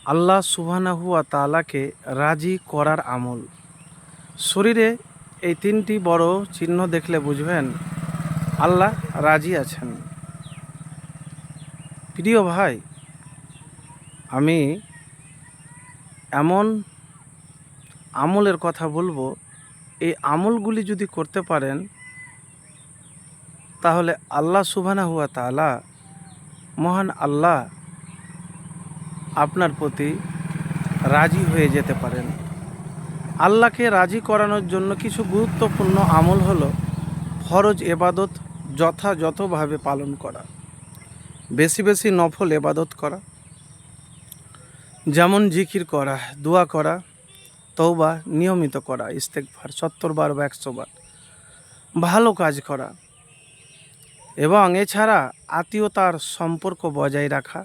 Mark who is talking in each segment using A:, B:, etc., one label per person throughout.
A: আল্লাহ সুবহানাহু ওয়া তাআলাকে রাজি করার আমল। শরীরে এই তিনটি বড় চিহ্ন দেখলে বুঝবেন আল্লাহ রাজি আছেন। প্রিয় ভাই, আমি এমন আমলের কথা বলবো, এই আমলগুলি যদি করতে পারেন তাহলে আল্লাহ সুবহানাহু ওয়া তাআলা, মহান আল্লাহ আপনার প্রতি রাজি হয়ে যেতে পারেন। আল্লাহকে রাজি করানোর জন্য কিছু গুরুত্বপূর্ণ আমল হলো ফরজ এবাদত যথাযথভাবে পালন করা, বেশি বেশি নফল এবাদত করা, যেমন জিকির করা, দোয়া করা, তওবা নিয়মিত করা, ইস্তেগফার ৭০ বার বা ১০০ বার, ভালো কাজ করা এবং এছাড়া আত্মীয়তার সম্পর্ক বজায় রাখা,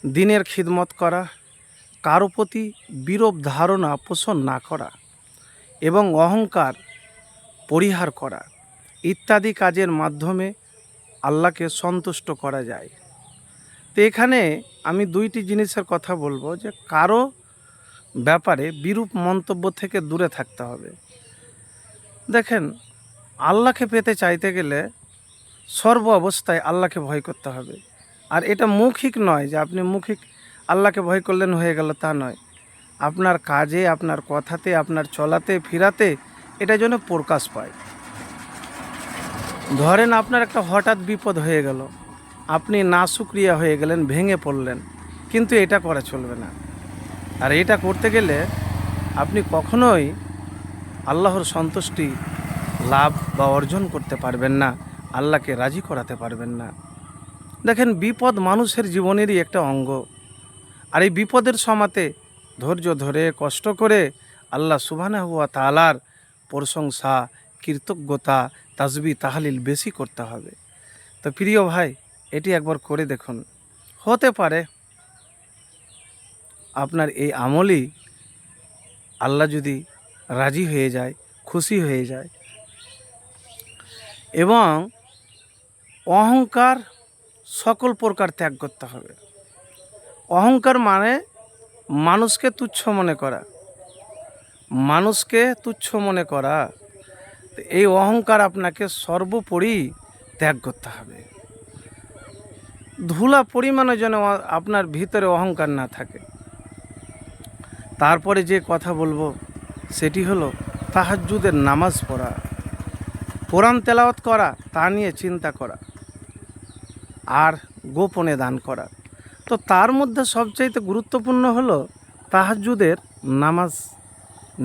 A: দিনের খিদমত করা, কারো প্রতি বিরূপ ধারণা পোষণ না করা এবং অহংকার পরিহার করা ইত্যাদি কাজের মাধ্যমে আল্লাহকে সন্তুষ্ট করা যায়। তো এখানে আমি দুইটি জিনিসের কথা বলবো, যে কারো ব্যাপারে বিরূপ মন্তব্য থেকে দূরে থাকতে হবে। দেখেন, আল্লাহকে পেতে চাইতে গেলে সর্ব অবস্থায় আল্লাহকে ভয় করতে হবে। আর এটা মৌখিক নয় যে আপনি মৌখিক আল্লাহকে ভয় করলেন হয়ে গেল, তা নয়। আপনার কাজে, আপনার কথাতে, আপনার চলাতে ফিরাতে এটা যেন প্রকাশ পায়। ধরেন আপনার একটা হঠাৎ বিপদ হয়ে গেল, আপনি নাশুকরিয়া হয়ে গেলেন, ভেঙে পড়লেন, কিন্তু এটা করা চলবে না। আর এটা করতে গেলে আপনি কখনোই আল্লাহর সন্তুষ্টি লাভ বা অর্জন করতে পারবেন না, আল্লাহকে রাজি করাতে পারবেন না। দেখেন, বিপদ মানুষের জীবনেরই একটা অঙ্গ। আর এই বিপদের সময়তে ধৈর্য ধরে কষ্ট করে আল্লাহ সুবহানাহু ওয়া তাআলার প্রশংসা, কৃতজ্ঞতা, তাসবিহ তাহলিল বেশি করতে হবে। তো প্রিয় ভাই, এটি একবার করে দেখুন, হতে পারে আপনার এই আমলই আল্লাহ যদি রাজি হয়ে যায়, খুশি হয়ে যায়। এবং অহংকার সকল প্রকার ত্যাগ করতে হবে। অহংকার মানে মানুষকে তুচ্ছ মনে করা, মানুষকে তুচ্ছ মনে করা। এই অহংকার আপনাকে সর্বোপরি ত্যাগ করতে হবে। ধুলা পরিমাণে যেন আপনার ভিতরে অহংকার না থাকে। তারপরে যে কথা বলবো সেটি হলো তাহাজ্জুদের নামাজ পড়া, কোরআন তেলাওয়াত করা, তা নিয়ে চিন্তা করা, আর গোপনে দান করা। তো তার মধ্যে সবচাইতে গুরুত্বপূর্ণ হলো তাহাজ্জুদের নামাজ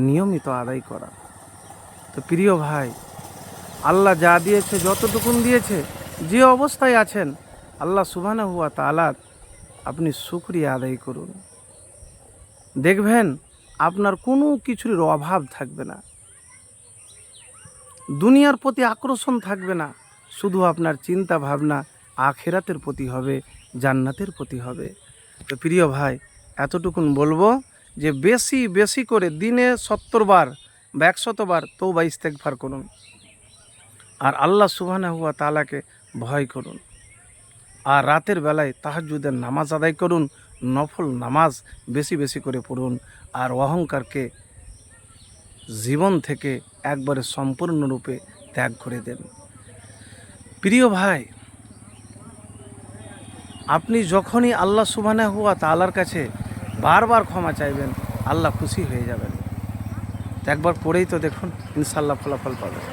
A: নিয়মিত আদায় করা। তো প্রিয় ভাই, আল্লাহ যা দিয়েছে, যতটুকুন দিয়েছে, যে অবস্থায় আছেন, আল্লাহ সুবহানাহু ওয়া তাআলার আপনি শুকরিয়া আদায় করুন। দেখবেন আপনার কোনো কিছুর অভাব থাকবে না, দুনিয়ার প্রতি আকর্ষণ থাকবে না, শুধু আপনার চিন্তা ভাবনা আখিরাতের প্রতি হবে, জান্নাতের প্রতি হবে। তো প্রিয় ভাই, এতটুকুন বলবো যে বেশি বেশি করে দিনে ৭০ বার বা ১০০ বার তওবা ইস্তেগফার করুন, আর আল্লাহ সুবহানাহু ওয়া তাআলাকে ভয় করুন। আর রাতের বেলায় তাহাজ্জুদের নামাজ আদায় করুন, নফল নামাজ বেশি বেশি করে পড়ুন, আর অহংকারকে জীবন থেকে একবারে সম্পূর্ণরূপে ত্যাগ করে দেন। প্রিয় ভাই, আপনি যখনই আল্লাহ সুবহানাহু ওয়া তাআলার কাছে বারবার ক্ষমা চাইবেন, আল্লাহ খুশি হয়ে যাবেন। একবার পড়েই তো দেখুন, ইনশাআল্লাহ ফলাফল পাবেন।